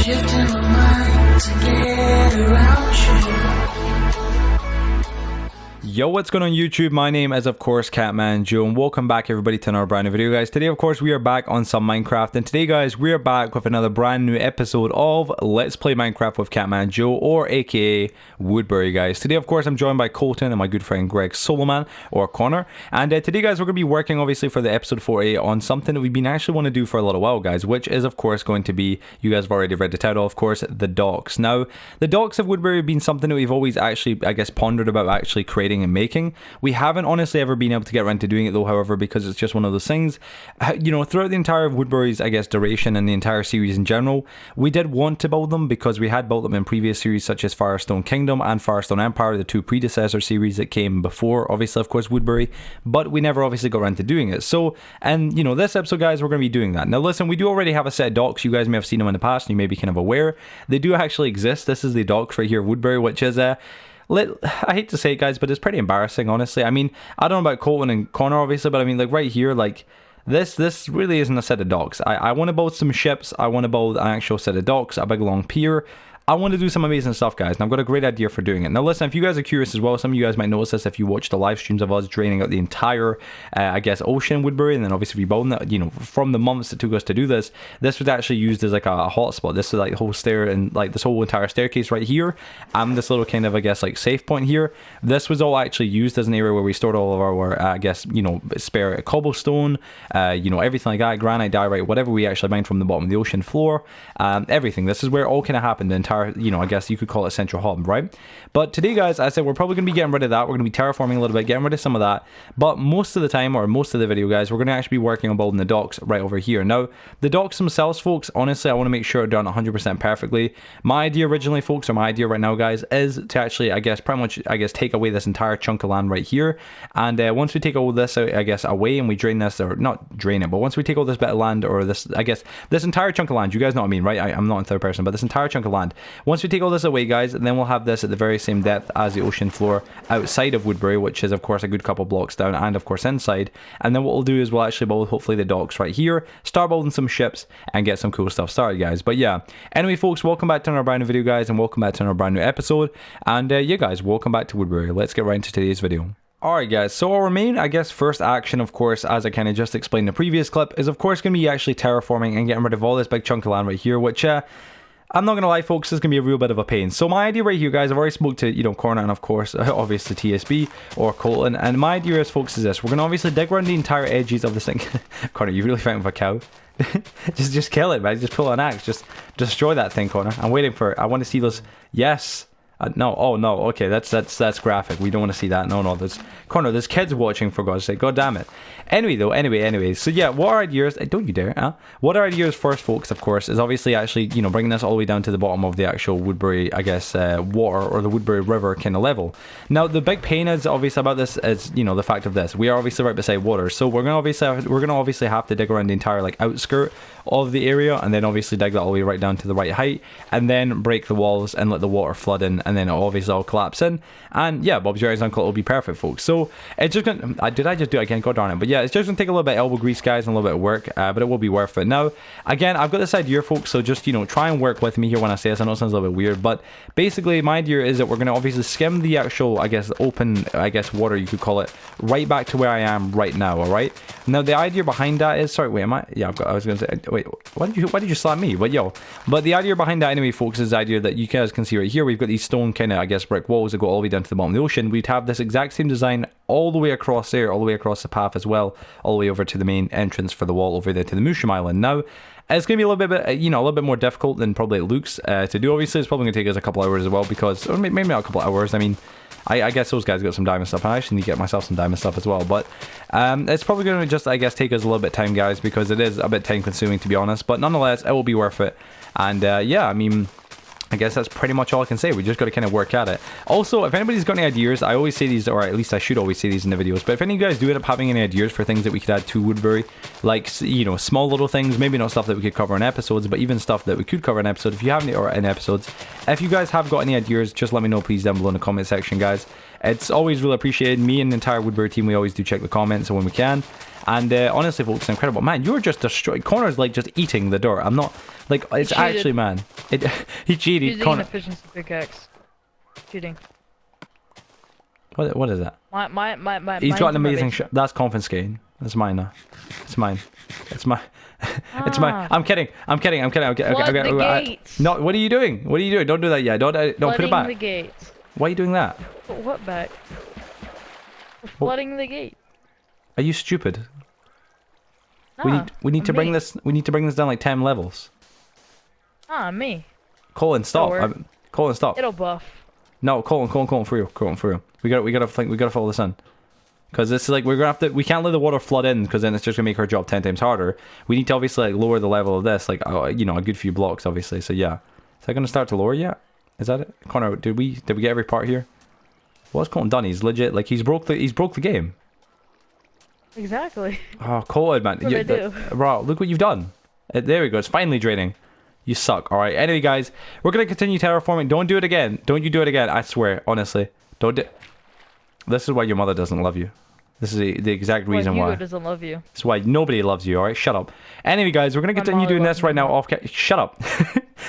shifting my mind to get around you. Yo, what's going on YouTube? My name is of course Catmanjoe, and welcome back everybody to another brand new video, guys. Today of course we are back on some Minecraft, and today guys we are back with another brand new episode of Let's Play Minecraft with Catmanjoe, or aka Woodbury, guys. Today of course I'm joined by Colton and my good friend Greg Soloman, or Connor, and today guys we're going to be working obviously for the episode 48 on something that we've been actually want to do for a little while, guys, which is of course going to be, you guys have already read the title, of course, the docks. Now the docks of Woodbury have been something that we've always actually, I guess, pondered about actually creating and making. We haven't honestly ever been able to get around to doing it though, however, because it's just one of those things, you know, throughout the entire Woodbury's, I guess, duration and the entire series in general, we did want to build them because we had built them in previous series such as Firestone Kingdom and Firestone Empire, the two predecessor series that came before, obviously, of course, Woodbury, but we never obviously got around to doing it. So, and you know, this episode, guys, we're going to be doing that. Now listen, we do already have a set of docks. You guys may have seen them in the past and you may be kind of aware. They do actually exist. This is the docks right here, Woodbury, which is I hate to say it, guys, but it's pretty embarrassing, honestly. I mean, I don't know about Colton and Connor, obviously, but I mean, like, right here, like, this really isn't a set of docks. I want to build some ships. I want to build an actual set of docks, a big long pier. I want to do some amazing stuff, guys, and I've got a great idea for doing it. Now listen, if you guys are curious as well, some of you guys might notice this if you watch the live streams of us draining out the entire, I guess, ocean Woodbury, and then obviously rebuilding it, you know, from the months it took us to do this. This was actually used as like a hotspot. This is like the whole stair and like this whole entire staircase right here, and this little kind of, I guess, like safe point here. This was all actually used as an area where we stored all of our, I guess, you know, spare cobblestone, you know, everything like that, granite, diorite, whatever we actually mined from the bottom of the ocean floor, everything. This is where it all kind of happened, the entire, you know, I guess you could call it central hub, right? But today, guys, as I said, we're probably going to be getting rid of that. We're going to be terraforming a little bit, getting rid of some of that. But most of the time, or most of the video, guys, we're going to actually be working on building the docks right over here. Now, the docks themselves, folks, honestly, I want to make sure they're done 100% perfectly. My idea originally, folks, or my idea right now, guys, is to actually, I guess, pretty much, I guess, take away this entire chunk of land right here. And once we take all this, I guess, away and we drain this, or not drain it, but once we take all this bit of land, or this, I guess, this entire chunk of land, you guys know what I mean, right? I'm not in third person, but this entire chunk of land, once we take all this away, guys, and then we'll have this at the very same depth as the ocean floor outside of Woodbury, which is of course a good couple blocks down, and of course inside. And then what we'll do is we'll actually build hopefully the docks right here, start building some ships and get some cool stuff started, guys. But yeah, anyway, folks, welcome back to another brand new video, guys, and welcome back to another brand new episode. And yeah, guys, welcome back to Woodbury. Let's get right into today's video. Alright, guys, so our main, I guess, first action, of course, as I kind of just explained in the previous clip, is of course going to be actually terraforming and getting rid of all this big chunk of land right here, which I'm not gonna lie, folks, this is gonna be a real bit of a pain. So my idea right here, guys, I've already spoke to, you know, Connor and of course obviously TSB or Colton, and my idea is, folks, is this: we're gonna obviously dig around the entire edges of this thing. Connor, you really fighting with a cow? just kill it, man. Just pull an axe, just destroy that thing, Connor. I'm waiting for it. I want to see those. Yes. No, oh no, okay, that's graphic. We don't want to see that. No, there's Connor, there's kids watching, for God's sake. God damn it. Anyway, so yeah, what our idea is, don't you dare, huh? What our idea is first, folks, of course, is obviously actually, you know, bringing this all the way down to the bottom of the actual Woodbury, I guess, water, or the Woodbury River kind of level. Now, the big pain is obviously about this is, you know, the fact of this: we are obviously right beside water, so we're gonna obviously have to dig around the entire like outskirt of the area, and then obviously dig that all the way right down to the right height, and then break the walls and let the water flood in, and then it'll obviously all collapse in, and yeah, Bob's your eyes uncle, it'll be perfect, folks. So it's just gonna, did I just do it again? God darn it. But yeah, it's just gonna take a little bit of elbow grease, guys, and a little bit of work, but it will be worth it. Now, again, I've got this idea, folks, so just, you know, try and work with me here when I say this. I know it sounds a little bit weird, but basically my idea is that we're gonna obviously skim the actual, I guess, open, I guess, water, you could call it, right back to where I am right now. All right, now the idea behind that is, sorry, wait, am I, yeah, I was gonna say, wait, why did you slap me? But the idea behind that anyway, folks, is the idea that you guys can see right here, we've got these stone kind of, I guess, brick walls that go all the way down to the bottom of the ocean. We'd have this exact same design all the way across there, all the way across the path as well, all the way over to the main entrance for the wall over there to the Mushroom Island. Now, it's going to be a little bit, you know, a little bit more difficult than probably it looks to do. Obviously, it's probably going to take us a couple hours as well, because, or maybe not a couple hours. I mean, I guess those guys got some diamond stuff, and I actually need to get myself some diamond stuff as well. But it's probably going to just, I guess, take us a little bit of time, guys, because it is a bit time consuming, to be honest. But nonetheless, it will be worth it. And yeah, I mean, I guess that's pretty much all I can say. We just got to kind of work at it. Also, if anybody's got any ideas, I always say these, or at least I should always say these in the videos, but if any of you guys do end up having any ideas for things that we could add to Woodbury, like, you know, small little things, maybe not stuff that we could cover in episodes, but even stuff that we could cover in episodes, if you have any, or in episodes, if you guys have got any ideas, just let me know, please, down below in the comment section, guys. It's always really appreciated. Me and the entire Woodbury team, we always do check the comments when we can. And honestly, folks, it's incredible. Man, you're just destroying. Connor's like just eating the dirt. I'm not like it's actually, man. He cheated. Using Connor. an efficiency pickaxe. Cheating. What is that? My. He's got an amazing shot. That's confiscating. That's mine now. It's mine. It's my. It's mine. I'm kidding. Okay. The gates. No, what are you doing? What are you doing? Don't do that yet. Don't put it back. The gates. Why are you doing that? Put what back? We're flooding the gate. Are you stupid? Nah, we need to bring me. this. We need to bring this down like 10 levels. Ah, me. Colin, stop. Colin, stop. It'll buff. No, Colin, for real. We gotta follow this in. Because this is like, we're gonna have to, we can't let the water flood in, because then it's just gonna make our job 10 times harder. We need to obviously like lower the level of this, like, you know, a good few blocks, obviously. So yeah. Is that gonna start to lower yet? Is that it? Connor, did we get every part here? What's Colin done? He's legit, like, he's broke the game. Exactly. Oh, Colin, man. What did I do? Bro, look what you've done. There we go. It's finally draining. You suck. All right. Anyway, guys, we're going to continue terraforming. Don't do it again. Don't you do it again. I swear. Honestly. Don't do This is why your mother doesn't love you. This is the exact reason why. Hugo doesn't love you. That's why nobody loves you, alright? Shut up. Anyway, guys, we're going to continue doing this right now off Shut up.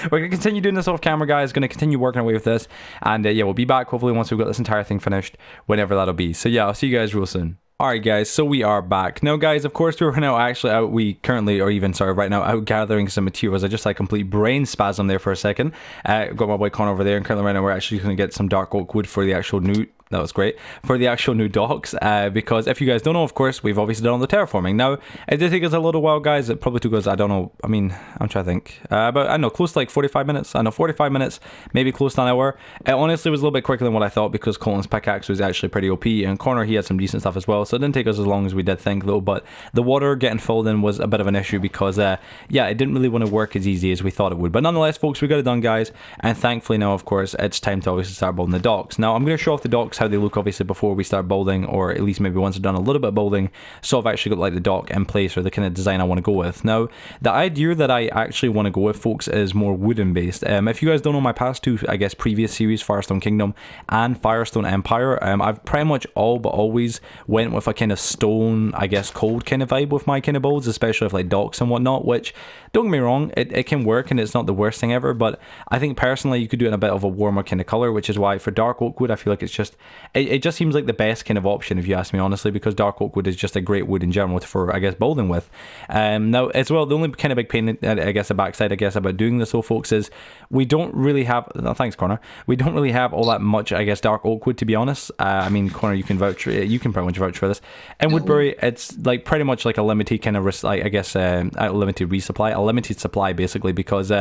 We're going to continue doing this off camera, guys. Going to continue working away with this. And yeah, we'll be back hopefully once we've got this entire thing finished, whenever that'll be. So yeah, I'll see you guys real soon. Alright guys, so we are back. Now guys, of course we're now actually out, right now out gathering some materials. I just had a complete brain spasm there for a second. Got my boy Connor over there, and currently right now we're actually going to get some dark oak wood for the actual new, that was great, for the actual new docks, because if you guys don't know, of course, we've obviously done all the terraforming. Now, it did take us a little while, guys. It probably took us, I don't know, I mean, I'm trying to think, but I don't know, close to like 45 minutes. I know, 45 minutes, maybe close to an hour. It honestly was a little bit quicker than what I thought, because Colin's pickaxe was actually pretty OP, and Connor, he had some decent stuff as well, so it didn't take us as long as we did think, though. But the water getting filled in was a bit of an issue, because, yeah, it didn't really want to work as easy as we thought it would. But nonetheless, folks, we got it done, guys, and thankfully now, of course, it's time to obviously start building the docks. Now, I'm going to show off the docks, how they look, obviously, before we start building, or at least maybe once I've done a little bit of building, so I've actually got like the dock in place, or the kind of design I want to go with. Now, the idea that I actually want to go with, folks, is more wooden based. If you guys don't know my past two, I guess, previous series, Firestone Kingdom and Firestone Empire, I've pretty much all but always went with a kind of stone, I guess, cold kind of vibe with my kind of builds, especially with like docks and whatnot, which, don't get me wrong, it can work and it's not the worst thing ever, but I think personally you could do it in a bit of a warmer kind of color, which is why for dark oak wood I feel like it's just, it just seems like the best kind of option, if you ask me honestly, because dark oak wood is just a great wood in general for, I guess, building with. Now as well, the only kind of big pain, I guess, the backside, I guess, about doing this, so folks, is we don't really have, thanks Connor, we don't really have all that much, I guess, dark oak wood, to be honest. I mean, Connor, you can pretty much vouch for this. In Woodbury, it's like pretty much like a limited kind of, I guess, a limited resupply, a limited supply basically, because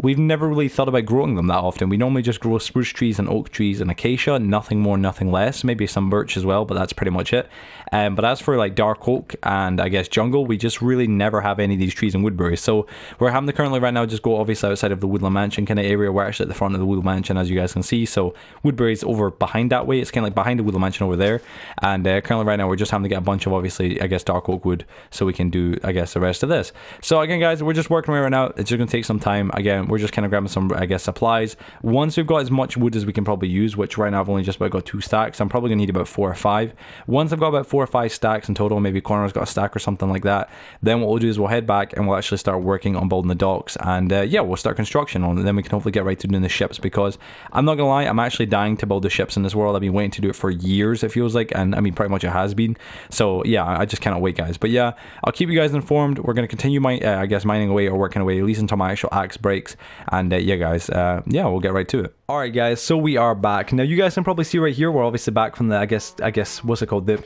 we've never really thought about growing them that often. We normally just grow spruce trees and oak trees and acacia, nothing more, nothing less, maybe some birch as well, but that's pretty much it. But as for like dark oak and I guess jungle, we just really never have any of these trees in Woodbury. So we're having to currently right now just go obviously outside of the Woodland Mansion kind of area. We're actually at the front of the Woodland Mansion, as you guys can see. So Woodbury's over behind that way. It's kind of like behind the Woodland Mansion over there. And currently right now we're just having to get a bunch of obviously, I guess, dark oak wood so we can do, I guess, the rest of this. So again, guys, we're just working right now. It's just going to take some time. Again, we're just kind of grabbing some, I guess, supplies. Once we've got as much wood as we can probably use, which right now I've only just about got 2 stacks, I'm probably going to need about 4 or 5. Once I've got about 4 or 5 stacks in total, maybe Connor's got a stack or something like that, then what we'll do is we'll head back and we'll actually start working on building the docks, and yeah, we'll start construction on it, and then we can hopefully get right to doing the ships, because I'm not gonna lie, I'm actually dying to build the ships in this world. I've been waiting to do it for years, it feels like, and I mean pretty much it has been. So yeah, I just cannot wait, guys. But yeah, I'll keep you guys informed. We're gonna continue my I guess mining away or working away at least until my actual axe breaks, and yeah guys, yeah, we'll get right to it. Alright guys, so we are back. Now you guys can probably see right here, we're obviously back from the, I guess, what's it called, the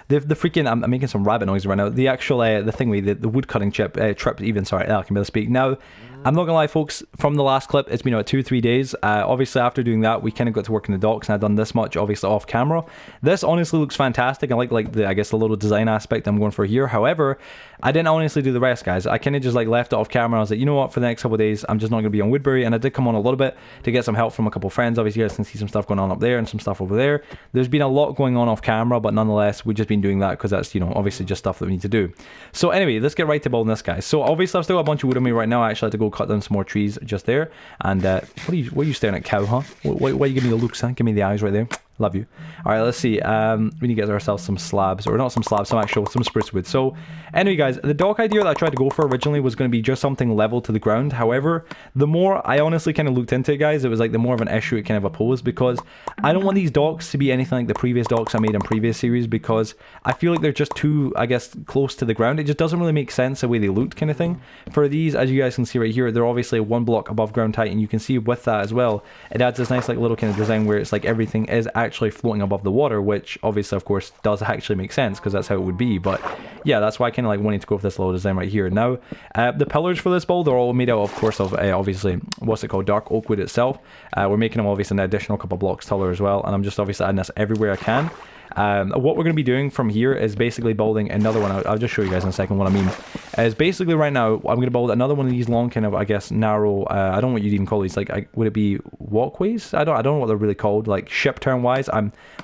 freaking, I'm making some rabbit noise right now, the actual, the thingy, the wood cutting trip even, sorry, I can barely speak. Now, I'm not gonna lie folks, from the last clip, it's been about 2-3 days. Obviously after doing that, we kind of got to work in the docks, and I've done this much obviously off camera. This honestly looks fantastic. I like the, I guess, the little design aspect I'm going for here. However, I didn't honestly do the rest, guys. I kind of just like left it off camera. I was like, you know what, for the next couple of days, I'm just not gonna be on Woodbury, and I did come on a little bit to get some help from a couple of friends. Obviously you guys can see some stuff going on up there and some stuff over there. There's been a lot going on off camera, but nonetheless we've just been doing that because that's, you know, obviously just stuff that we need to do. So anyway, let's get right to building this, guys. So obviously I've still got a bunch of wood on me right now. I actually had to go cut down some more trees just there. And what are you staring at, cow, huh? Why are you giving me the looks, huh? Give me the eyes right there. Love you. All right, let's see. We need to get ourselves some slabs, or not some slabs, some spruce wood. So anyway, guys, the dock idea that I tried to go for originally was going to be just something level to the ground. However, the more I honestly kind of looked into it, guys, it was like the more of an issue it kind of opposed, because I don't want these docks to be anything like the previous docks I made in previous series, because I feel like they're just too, I guess, close to the ground. It just doesn't really make sense the way they looked, kind of thing. For these, as you guys can see right here, they're obviously 1 block above ground height, and you can see with that as well, it adds this nice like little kind of design where it's like everything is actually floating above the water, which obviously of course does actually make sense because that's how it would be. But yeah, that's why I kind of like wanted to go for this little design right here. Now the pillars for this build are all made out of course of obviously what's it called, dark oak wood itself. We're making them obviously an additional couple blocks taller as well, and I'm just obviously adding this everywhere I can. What we're going to be doing from here is basically building another one. I'll just show you guys in a second what I mean. Is basically right now I'm going to build another one of these long kind of, I guess, narrow, I don't know what you'd even call these, like, would it be walkways? I don't know what they're really called, like ship term wise.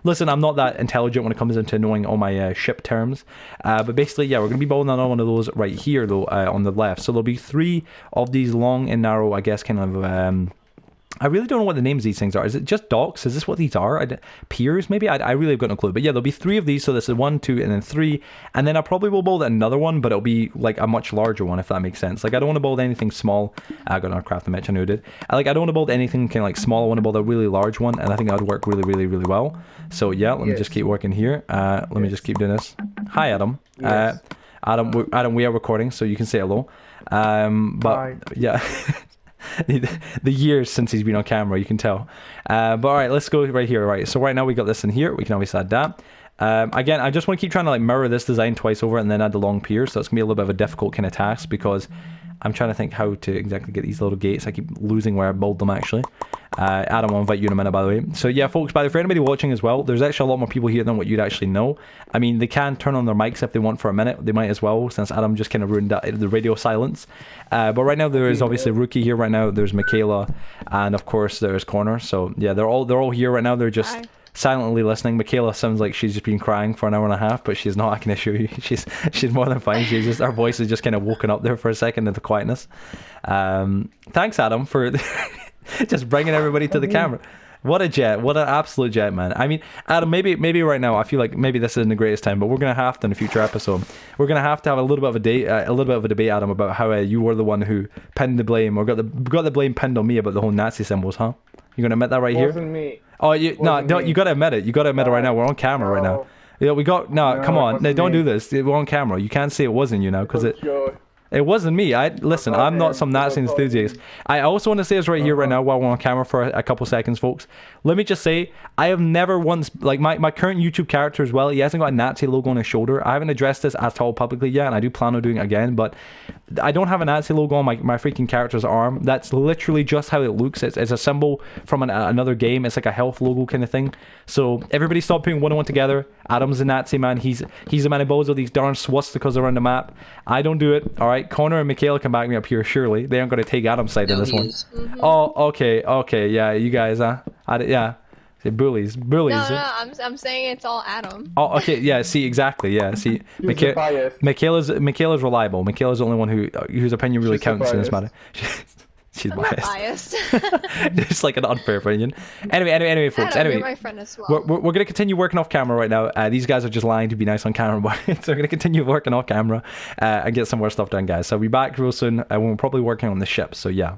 Listen, I'm not that intelligent when it comes into knowing all my ship terms, but basically yeah, we're going to be building another one of those right here though, on the left. So there'll be 3 of these long and narrow, I guess, kind of I really don't know what the names of these things are. Is it just docks? Is this what these are? Piers, maybe? I really have got no clue. But yeah, there'll be 3 of these. So this is 1, 2, and then 3. And then I probably will build another one, but it'll be like a much larger one, if that makes sense. Like, I don't want to build anything small. I got another crafting match, I know I did. I don't want to build anything kind of like small. I want to build a really large one. And I think that would work really, really, really well. So yeah, let me just keep working here. Let me just keep doing this. Hi, Adam. Yes. Adam, we are recording, so you can say hello. But Hi. yeah. The years since he's been on camera, you can tell. But all right, let's go right here. Right, so right now we got this in here. We can obviously add that. Again, I just want to keep trying to like mirror this design twice over and then add the long piers. So it's gonna be a little bit of a difficult kind of task because I'm trying to think how to exactly get these little gates. I keep losing where I build them actually. Adam, I'll invite you in a minute, by the way. So yeah, folks, by the way, for anybody watching as well, there's actually a lot more people here than what you'd actually know. I mean, they can turn on their mics if they want for a minute. They might as well, since Adam just kind of ruined the radio silence. But right now there is obviously Rookie here right now. There's Michaela, and of course there's Connor. So yeah, they're all here right now. They're just silently listening. Michaela sounds like she's just been crying for an hour and a half, but she's not. I can assure you, she's more than fine. She's just, her voice is just kind of woken up there for a second into quietness. Thanks, Adam, for just bringing everybody to the camera. What a jet! What an absolute jet, man! I mean, Adam, maybe right now I feel like maybe this isn't the greatest time, but we're gonna have to in a future episode. We're gonna have to have a little bit of a debate, Adam, about how you were the one who pinned the blame, or got the blame pinned on me about the whole Nazi symbols, huh? You gonna admit that right here? Wasn't me. Oh, you gotta admit it. You gotta admit it right now. We're on camera right now. Yeah, no, come on, no, don't do this. We're on camera. You can't say it wasn't you now because it wasn't me. Listen, I'm not some Nazi enthusiast. I also want to say this right here, right now, while we're on camera for a couple seconds, folks. Let me just say, I have never once, like my current YouTube character as well, he hasn't got a Nazi logo on his shoulder. I haven't addressed this at all publicly yet, and I do plan on doing it again, but I don't have a Nazi logo on my freaking character's arm. That's literally just how it looks. It's a symbol from another game. It's like a health logo kind of thing. So everybody stop putting one and one together. Adam's a Nazi, man. He's the man who builds all these darn swastikas around the map. I don't do it. All right, Connor and Michaela can back me up here. Surely they aren't going to take Adam's side in this one. Mm-hmm. Oh, okay, yeah, you guys, yeah, bullies. No, I'm saying it's all Adam. Oh, okay, yeah. See, exactly, yeah. See, Michaela's reliable. Michaela's the only one whose opinion really counts in this matter. She's I'm not biased. Just like an unfair opinion. Anyway, folks. Adam, anyway, you're my friend as well. we're gonna continue working off camera right now. These guys are just lying to be nice on camera, but so we're gonna continue working off camera and get some more stuff done, guys. So we'll be back real soon, and we're probably working on the ship. So yeah.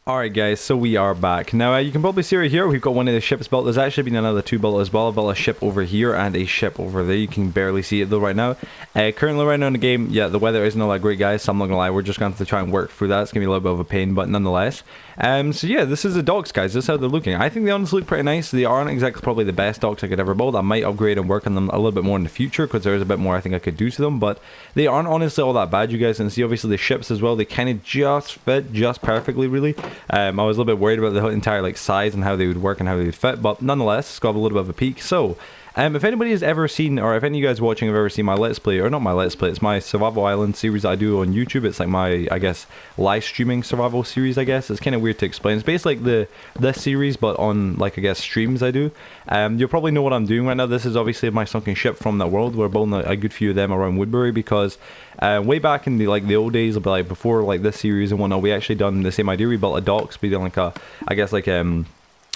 Alright guys, so we are back. Now you can probably see right here, we've got one of the ships built. There's actually been another 2 built as well. I've built a ship over here and a ship over there. You can barely see it though right now. Currently right now in the game, yeah, the weather isn't all that great, guys, so I'm not gonna lie, we're just going to have to try and work through that. It's gonna be a little bit of a pain, but nonetheless. So yeah, this is the docks, guys. This is how they're looking. I think they honestly look pretty nice. They aren't exactly probably the best docks I could ever build. I might upgrade and work on them a little bit more in the future because there is a bit more I think I could do to them, but they aren't honestly all that bad. You guys can see obviously the ships as well. They kind of just fit just perfectly, really. I was a little bit worried about the entire like size and how they would work and how they would fit, but nonetheless, it's got a little bit of a peak. So if anybody has ever seen, or if any of you guys watching have ever seen my Let's Play, or not my Let's Play, it's my Survival Island series that I do on YouTube. It's like my, I guess, live streaming survival series, I guess. It's kind of weird to explain. It's basically like this series, but on, like, I guess, streams I do. You'll probably know what I'm doing right now. This is obviously my sunken ship from that world. We're building a good few of them around Woodbury because way back in the old days, like before like this series and whatnot, we actually done the same idea. We built a docks. We done like a, I guess, like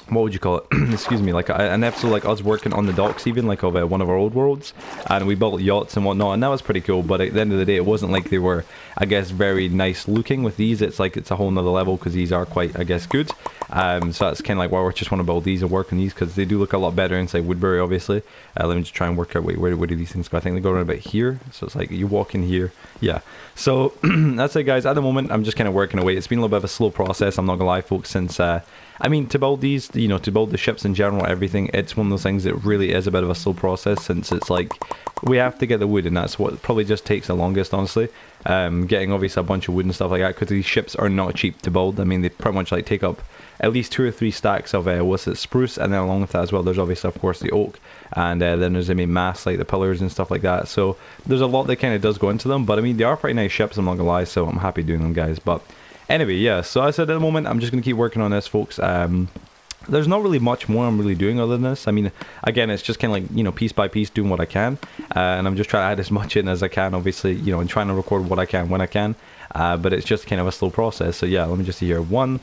what would you call it? Excuse me, like an episode like us working on the docks, even like of one of our old worlds, and we built yachts and whatnot, and that was pretty cool. But at the end of the day, it wasn't like they were, I guess, very nice looking. With these, it's like it's a whole nother level because these are quite, I guess, good. So that's kind of like why we just want to build these and work on these because they do look a lot better inside Woodbury, obviously. Let me just try and work out where do these things go. I think they go around about here, so it's like you walk in here, yeah. So that's it, guys. At the moment, I'm just kind of working away. It's been a little bit of a slow process. I'm not gonna lie, folks, since I mean, to build these, you know, to build the ships in general, everything, it's one of those things that really is a bit of a slow process since it's like, we have to get the wood and that's what probably just takes the longest, honestly. Getting obviously a bunch of wood and stuff like that because these ships are not cheap to build. I mean, they pretty much like take up at least 2 or 3 stacks of, what's it, spruce, and then along with that as well, there's obviously, of course, the oak, and then there's the main mass, like the pillars and stuff like that. So there's a lot that kind of does go into them, but I mean, they are pretty nice ships, I'm not gonna lie, so I'm happy doing them, guys. But anyway, yeah, so I said at the moment, I'm just going to keep working on this, folks. There's not really much more I'm really doing other than this. I mean, again, it's just kind of like, you know, piece by piece doing what I can. And I'm just trying to add as much in as I can, obviously, you know, and trying to record what I can when I can. But it's just kind of a slow process. So yeah, let me just see here. 1,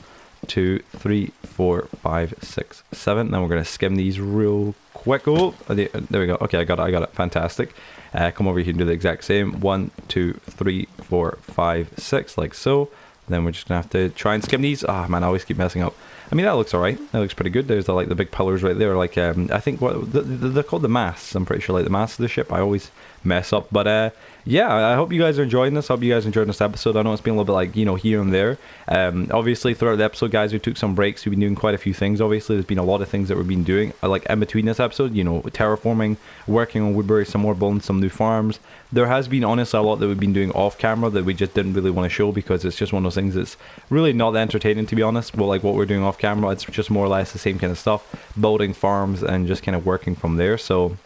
2, 3, 4, 5, 6, 7. Then we're going to skim these real quick. Oh, there we go. Okay, I got it. Fantastic. Come over here and do the exact same. 1, 2, 3, 4, 5, 6, like so. Then we're just gonna have to try and skim these. Ah, man, I always keep messing up. I mean, that looks alright. That looks pretty good. There's the big pillars right there. Like I think what they're called, the masts. I'm pretty sure, like the masts of the ship. I always mess up, but yeah, I hope you guys are enjoying this. I hope you guys enjoyed this episode. I know it's been a little bit like, you know, here and there. Obviously throughout the episode, guys, we took some breaks. We've been doing quite a few things. Obviously, there's been a lot of things that we've been doing, like in between this episode. You know, terraforming, working on Woodbury, some more, building some new farms. There has been, honestly, a lot that we've been doing off camera that we just didn't really want to show because it's just one of those things that's really not that entertaining, to be honest. Well, like what we're doing off camera, it's just more or less the same kind of stuff, building farms and just kind of working from there. So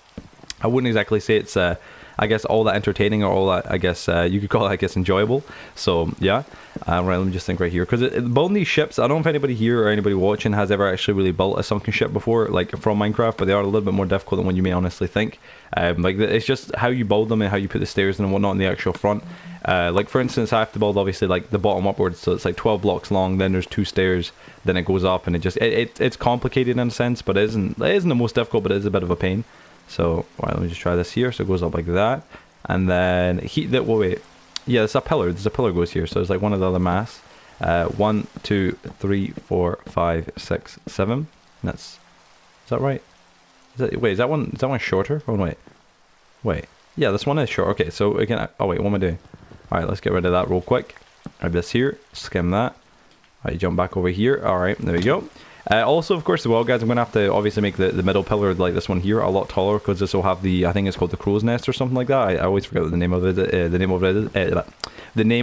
I wouldn't exactly say it's I guess all that entertaining or all that, I guess you could call it, I guess, enjoyable. So yeah, right, let me just think right here, because building these ships, I don't know if anybody here or anybody watching has ever actually really built a sunken ship before, like from Minecraft, but they are a little bit more difficult than what you may honestly think. Like it's just how you build them and how you put the stairs and whatnot in the actual front. Like for instance, I have to build obviously like the bottom upwards, so it's like 12 blocks long, then there's 2 stairs, then it goes up, and it's complicated in a sense, but it isn't the most difficult, but it is a bit of a pain. So right, let me just try this here. So it goes up like that, and then wait, yeah, there's a pillar. There's a pillar goes here. So it's like one of the other masts. 1, 2, 3, 4, 5, 6, 7. Is that right? Wait, is that one shorter? Oh wait. Yeah, this one is short. Okay, so again, oh wait, what am I doing? All right, let's get rid of that real quick. Grab this here, skim that. All right, jump back over here. All right, there we go. Also, of course, as well, guys, I'm going to have to obviously make the middle pillar like this one here a lot taller, because this will have the, I think it's called the crow's nest or something like that. I always forget what the name of it the name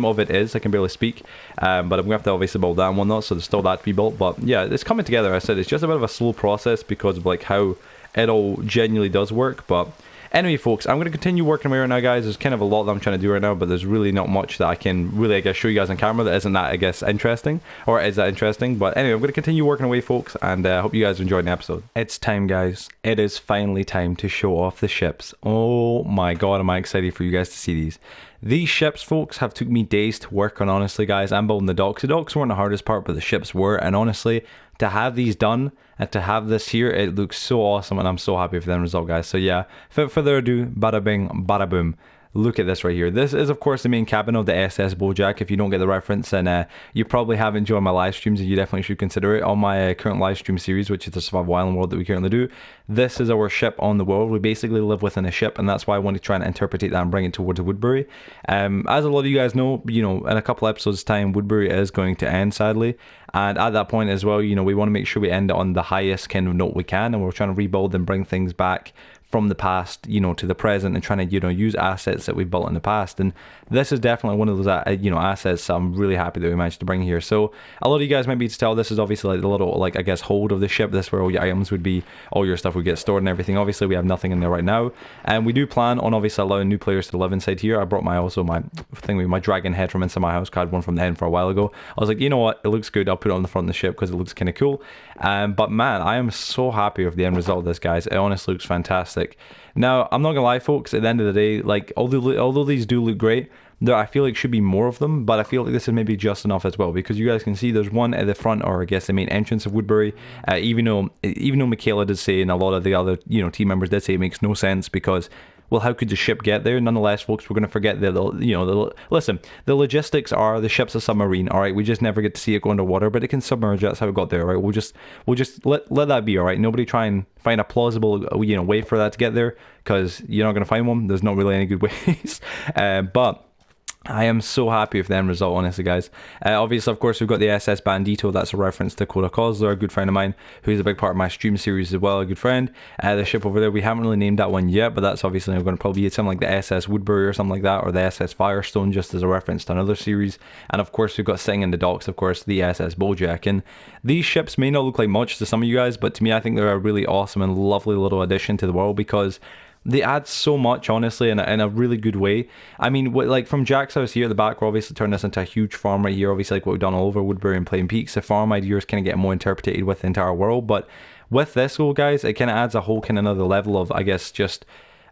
of it is. I can barely speak, but I'm going to have to obviously build that and whatnot, so there's still that to be built. But yeah, it's coming together. I said it's just a bit of a slow process because of like how it all genuinely does work. But anyway, folks, I'm going to continue working away right now, guys. There's kind of a lot that I'm trying to do right now, but there's really not much that I can really, I guess, show you guys on camera that isn't that, I guess, interesting, or is that interesting. But anyway, I'm going to continue working away, folks, and I hope you guys enjoyed the episode. It's time, guys. It is finally time to show off the ships. Oh my god, am I excited for you guys to see these. These ships, folks, have took me days to work on, honestly, guys. I'm building the docks. The docks weren't the hardest part, but the ships were, and honestly, to have these done and to have this here, it looks so awesome, and I'm so happy for the end result, guys. So yeah, without further ado, bada bing, bada boom. Look at this right here. This is, of course, the main cabin of the SS Bojack. If you don't get the reference, and you probably have enjoyed my live streams, and you definitely should consider it. On my current live stream series, which is the Survival Island world that we currently do, this is our ship on the world. We basically live within a ship, and that's why I want to try and interpret that and bring it towards Woodbury. As a lot of you guys know, in a couple episodes time, Woodbury is going to end, sadly. And at that point as well, we want to make sure we end it on the highest kind of note we can, and we're trying to rebuild and bring things back from the past, to the present, and trying to, use assets that we built in the past. And this is definitely one of those, assets I'm really happy that we managed to bring here. So a lot of you guys might be to tell, this is obviously like the little, I guess, hold of the ship. This is where all your items would be, all your stuff would get stored and everything. Obviously, we have nothing in there right now, and we do plan on obviously allowing new players to live inside here. I brought my dragon head from inside my house. I had one from the end for a while ago. I was like, you know what, it looks good. I'll put it on the front of the ship because it looks kind of cool. But man, I am so happy with the end result of this, guys. It honestly looks fantastic. fantastic. Now, I'm not gonna lie, folks, at the end of the day, like, although these do look great, there, I feel like should be more of them, but I feel like this is maybe just enough as well, because you guys can see there's one at the front, or I guess the main entrance of Woodbury. Even though Michaela did say, and a lot of the other team members did say, it makes no sense because, well, how could the ship get there? Nonetheless, folks, we're going to forget listen, the logistics are the ship's a submarine, all right? We just never get to see it go underwater, but it can submerge. That's how it got there, right? We'll just let that be, all right? Nobody try and find a plausible, way for that to get there, because you're not going to find one. There's not really any good ways. But I am so happy with the end result, honestly, guys. Obviously, of course, we've got the SS Bandito. That's a reference to Coda Kozler, a good friend of mine, who's a big part of my stream series as well, a good friend. The ship over there, we haven't really named that one yet, but that's obviously going to probably be something like the SS Woodbury or something like that, or the SS Firestone, just as a reference to another series. And of course, we've got sitting in the docks, of course, the SS Bojack. And these ships may not look like much to some of you guys, but to me, I think they're a really awesome and lovely little addition to the world, because they add so much, honestly, in a really good way. I mean, like from Jack's house here at the back, we're obviously turning this into a huge farm right here, obviously, like what we've done all over Woodbury and Plain Peaks. The farm ideas kind of get more interpreted with the entire world, but with this, though, guys, it kind of adds a whole kind of another level of, I guess, just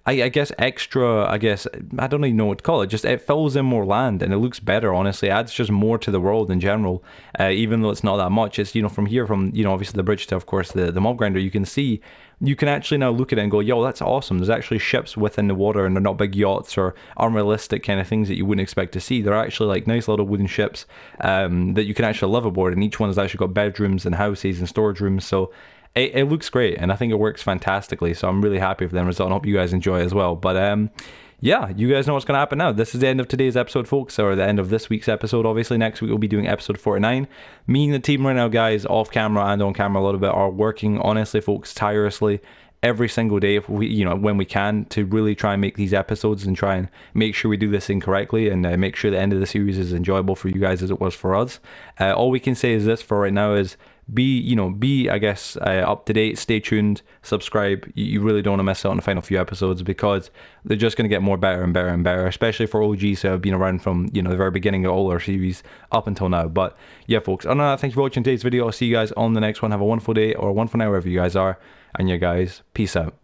I guess extra, I don't even know what to call it, just it fills in more land and it looks better, honestly. It adds just more to the world in general, even though it's not that much. It's, from here, from, obviously the bridge to, of course, the mob grinder, you can actually now look at it and go, yo, that's awesome. There's actually ships within the water, and they're not big yachts or unrealistic kind of things that you wouldn't expect to see. They're actually like nice little wooden ships that you can actually live aboard, and each one has actually got bedrooms and houses and storage rooms, so it looks great, and I think it works fantastically, so I'm really happy with the end result, and I hope you guys enjoy it as well. But yeah, you guys know what's going to happen now. This is the end of today's episode, folks, or the end of this week's episode. Obviously, next week we'll be doing episode 49. Me and the team right now, guys, off camera and on camera a little bit, are working, honestly, folks, tirelessly every single day, if we, when we can, to really try and make these episodes and try and make sure we do this thing correctly, and make sure the end of the series is enjoyable for you guys as it was for us. All we can say is this for right now is be I guess up to date, stay tuned, subscribe. You really don't want to miss out on the final few episodes, because they're just going to get more better and better and better, especially for OGs who have been around from the very beginning of all our series up until now. But yeah, folks, other than that, thank you for watching today's video. I'll see you guys on the next one. Have a wonderful day or a wonderful night wherever you guys are, and yeah, guys, peace out.